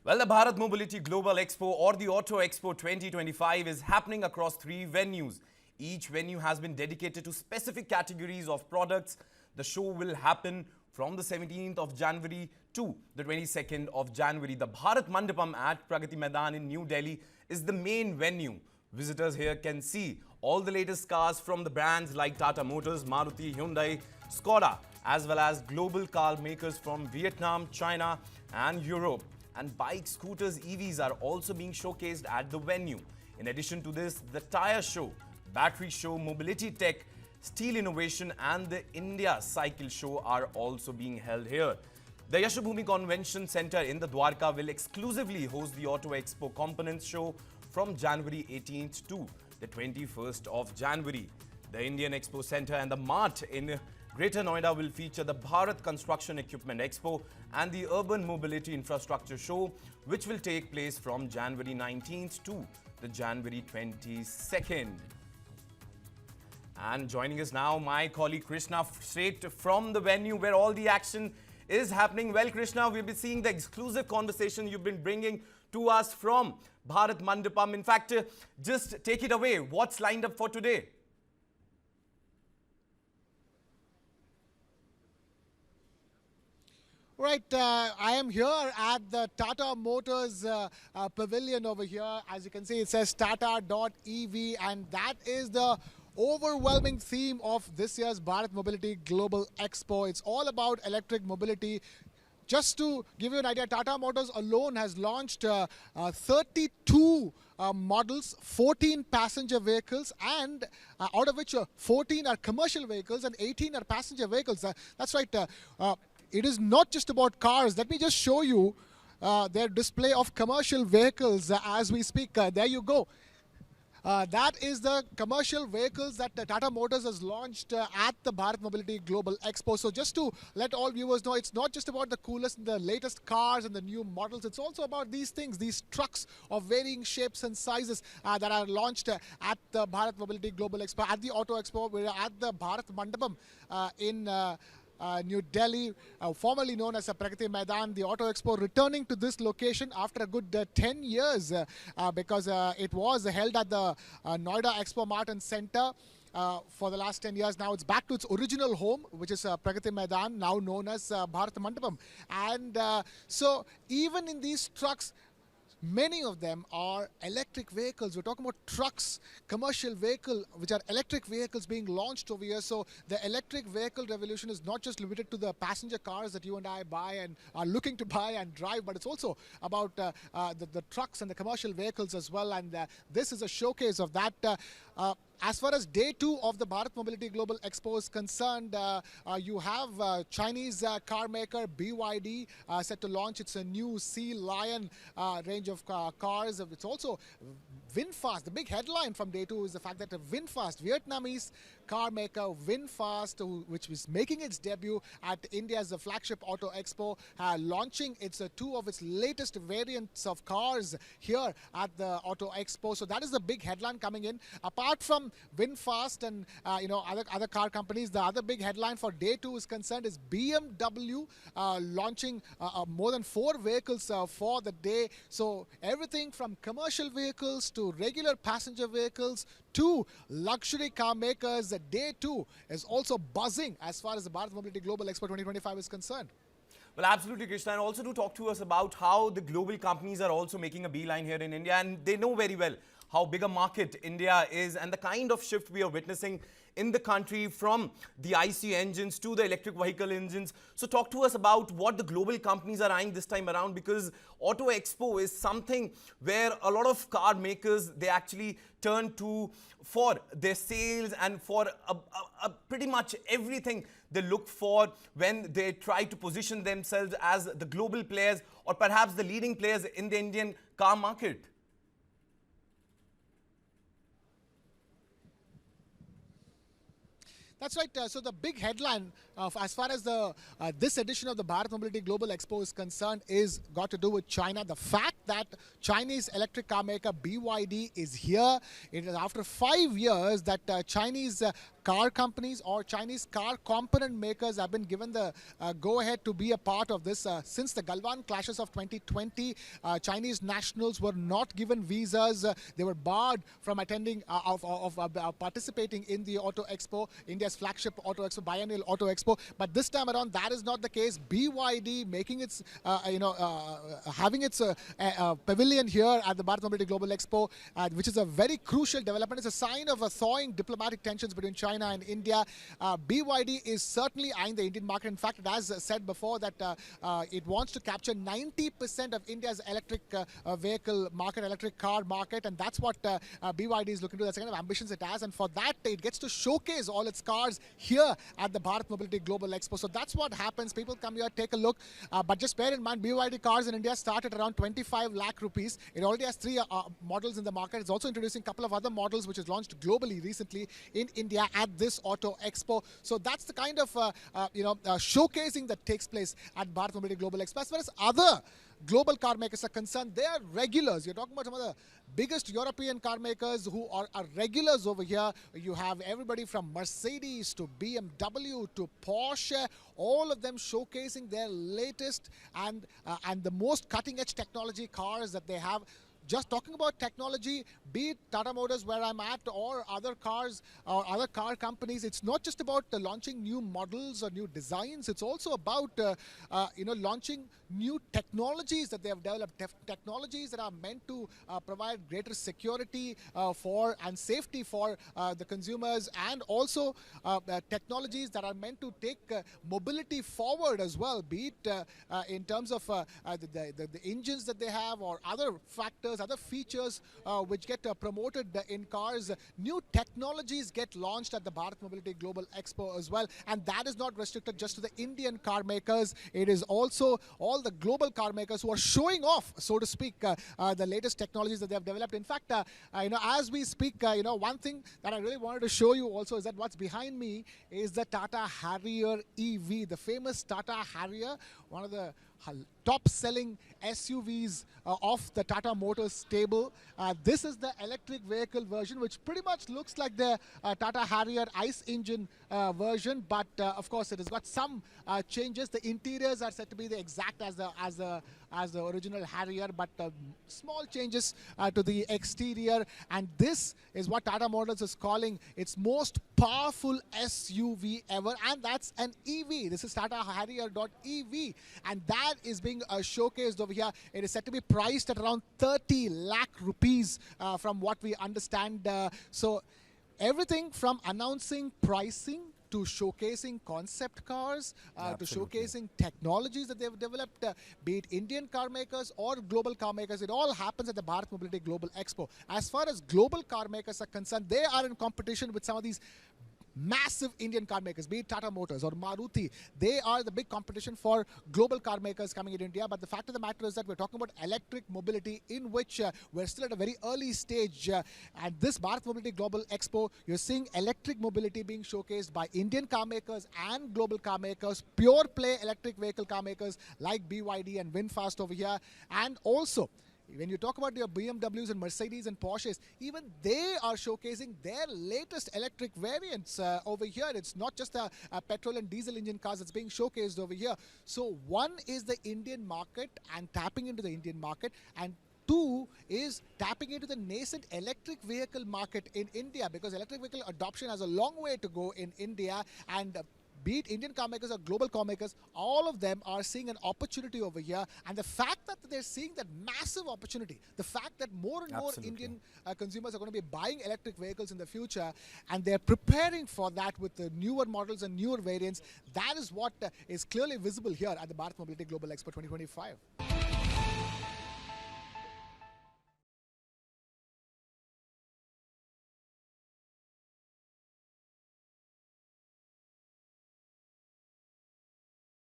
Well, the Bharat Mobility Global Expo or the Auto Expo 2025 is happening across 3 venues. Each venue has been dedicated to specific categories of products. The show will happen from the 17th of January to the 22nd of January. The Bharat Mandapam at Pragati Maidan in New Delhi is the main venue. Visitors here can see all the latest cars from the brands like Tata Motors, Maruti, Hyundai, Skoda, as well as global car makers from Vietnam, China and Europe. And bike, scooters, EVs are also being showcased at the venue. In addition to this, the tire show, battery show, mobility tech, steel innovation and the India cycle show are also being held here. The Yashobhumi Convention Center in the Dwarka will exclusively host the Auto Expo Components Show from January 18th to the 21st of January. The Indian Expo Center and the Mart in Greater Noida will feature the Bharat Construction Equipment Expo and the Urban Mobility Infrastructure Show, which will take place from January 19th to the January 22nd. And joining us now, my colleague Krishna, straight from the venue where all the action is happening. Well, Krishna, we'll be seeing the exclusive conversation you've been bringing to us from Bharat Mandapam. In fact, just take it away. What's lined up for today? Right, I am here at the Tata Motors pavilion over here. As you can see, it says Tata.ev, and that is the overwhelming theme of this year's Bharat Mobility Global Expo. It's all about electric mobility. Just to give you an idea, Tata Motors alone has launched 32 models, 14 passenger vehicles, and out of which 14 are commercial vehicles and 18 are passenger vehicles. That's right. It is not just about cars. Let me just show you their display of commercial vehicles as we speak. There you go. That is the commercial vehicles that Tata Motors has launched at the Bharat Mobility Global Expo. So just to let all viewers know, it's not just about the coolest and the latest cars and the new models. It's also about these things, these trucks of varying shapes and sizes that are launched at the Bharat Mobility Global Expo, at the Auto Expo. We're at the Bharat Mandapam in New Delhi, formerly known as Pragati Maidan. The Auto Expo returning to this location after a good 10 years because it was held at the Noida Expo Mart and Center for the last 10 years. Now it's back to its original home, which is Pragati Maidan, now known as Bharat Mandapam. And so even in these trucks, many of them are electric vehicles. We're talking about trucks, commercial vehicle, which are electric vehicles being launched over here. So the electric vehicle revolution is not just limited to the passenger cars that you and I buy and are looking to buy and drive, but it's also about the trucks and the commercial vehicles as well. And this is a showcase of that. As far as day 2 of the Bharat Mobility Global Expo is concerned, you have Chinese car maker BYD set to launch its new Sea Lion range of cars. It's also VinFast. The big headline from day 2 is the fact that VinFast, Vietnamese car maker VinFast, which is making its debut at India's flagship Auto Expo, launching its 2 of its latest variants of cars here at the Auto Expo. So that is the big headline coming in. Apart from VinFast and other car companies, the other big headline for day 2 is concerned is BMW launching more than 4 vehicles for the day. So everything from commercial vehicles to regular passenger vehicles to luxury car makers. Day 2 is also buzzing as far as the Bharat Mobility Global Expo 2025 is concerned. Well, absolutely, Krishna. And also to talk to us about how the global companies are also making a beeline here in India. And they know very well how big a market India is and the kind of shift we are witnessing in the country from the IC engines to the electric vehicle engines. So talk to us about what the global companies are eyeing this time around, because Auto Expo is something where a lot of car makers, they actually turn to for their sales and for pretty much everything they look for when they try to position themselves as the global players or perhaps the leading players in the Indian car market. That's right. So the big headline as far as the this edition of the Bharat Mobility Global Expo is concerned is got to do with China. The fact that Chinese electric car maker BYD is here. It is after 5 years that Chinese car companies or Chinese car component makers have been given the go-ahead to be a part of this. Since the Galwan clashes of 2020, Chinese nationals were not given visas. They were barred from attending, participating in the Auto Expo, India's flagship Auto Expo, biennial Auto Expo. But this time around, that is not the case. BYD making its, having its pavilion here at the Bharat Mobility Global Expo, which is a very crucial development. It's a sign of a thawing diplomatic tensions between China and India. BYD is certainly eyeing the Indian market. In fact, it has said before that it wants to capture 90% of India's electric vehicle market, electric car market, and that's what BYD is looking to. That's the kind of ambitions it has, and for that, it gets to showcase all its cars here at the Bharat Mobility Global Expo. So that's what happens. People come here, take a look, but just bear in mind, BYD cars in India start at around 25 lakh rupees. It already has 3 models in the market. It's also introducing a couple of other models which is launched globally recently in India at this Auto Expo. So that's the kind of showcasing that takes place at Bharat Mobility Global Expo. As far as other global car makers are concerned, they are regulars. You're talking about some of the biggest European car makers who are regulars over here. You have everybody from Mercedes to BMW to Porsche, all of them showcasing their latest and the most cutting-edge technology cars that they have. Just talking about technology, be it Tata Motors where I'm at or other cars or other car companies, it's not just about launching new models or new designs. It's also about launching new technologies that they have developed, technologies that are meant to provide greater security and safety for the consumers, and also technologies that are meant to take mobility forward as well, be it in terms of the engines that they have or other factors, other features which get promoted in cars. New technologies get launched at the Bharat Mobility Global Expo as well, and that is not restricted just to the Indian car makers. It is also all the global car makers who are showing off, so to speak, the latest technologies that they have developed. In fact, as we speak, one thing that I really wanted to show you also is that what's behind me is the Tata Harrier EV, the famous Tata Harrier, one of the top-selling SUVs of the Tata Motors stable. This is the electric vehicle version, which pretty much looks like the Tata Harrier ICE engine version, but of course it has got some changes. The interiors are said to be the exact as the original Harrier, but small changes to the exterior. And this is what Tata Motors is calling its most powerful SUV ever, and that's an EV. This is Tata Harrier.EV, and that is being showcased over here. It is said to be priced at around 30 lakh rupees from what we understand. So everything from announcing pricing to showcasing concept cars, to showcasing technologies that they've developed, be it Indian car makers or global car makers. It all happens at the Bharat Mobility Global Expo. As far as global car makers are concerned, they are in competition with some of these massive Indian car makers, be it Tata Motors or Maruti. They are the big competition for global car makers coming in India. But the fact of the matter is that we're talking about electric mobility, in which we're still at a very early stage. At this Bharat Mobility Global Expo, you're seeing electric mobility being showcased by Indian car makers and global car makers, pure play electric vehicle car makers like BYD and VinFast over here. And also, when you talk about your BMWs and Mercedes and Porsches, even they are showcasing their latest electric variants over here. It's not just a petrol and diesel engine cars that's being showcased over here. So one is the Indian market and tapping into the Indian market, and two is tapping into the nascent electric vehicle market in India, because electric vehicle adoption has a long way to go in India. And be it Indian car makers or global car makers, all of them are seeing an opportunity over here. And the fact that they're seeing that massive opportunity, the fact that more and more Indian consumers are going to be buying electric vehicles in the future, and they're preparing for that with the newer models and newer variants, that is what is clearly visible here at the Bharat Mobility Global Expo 2025.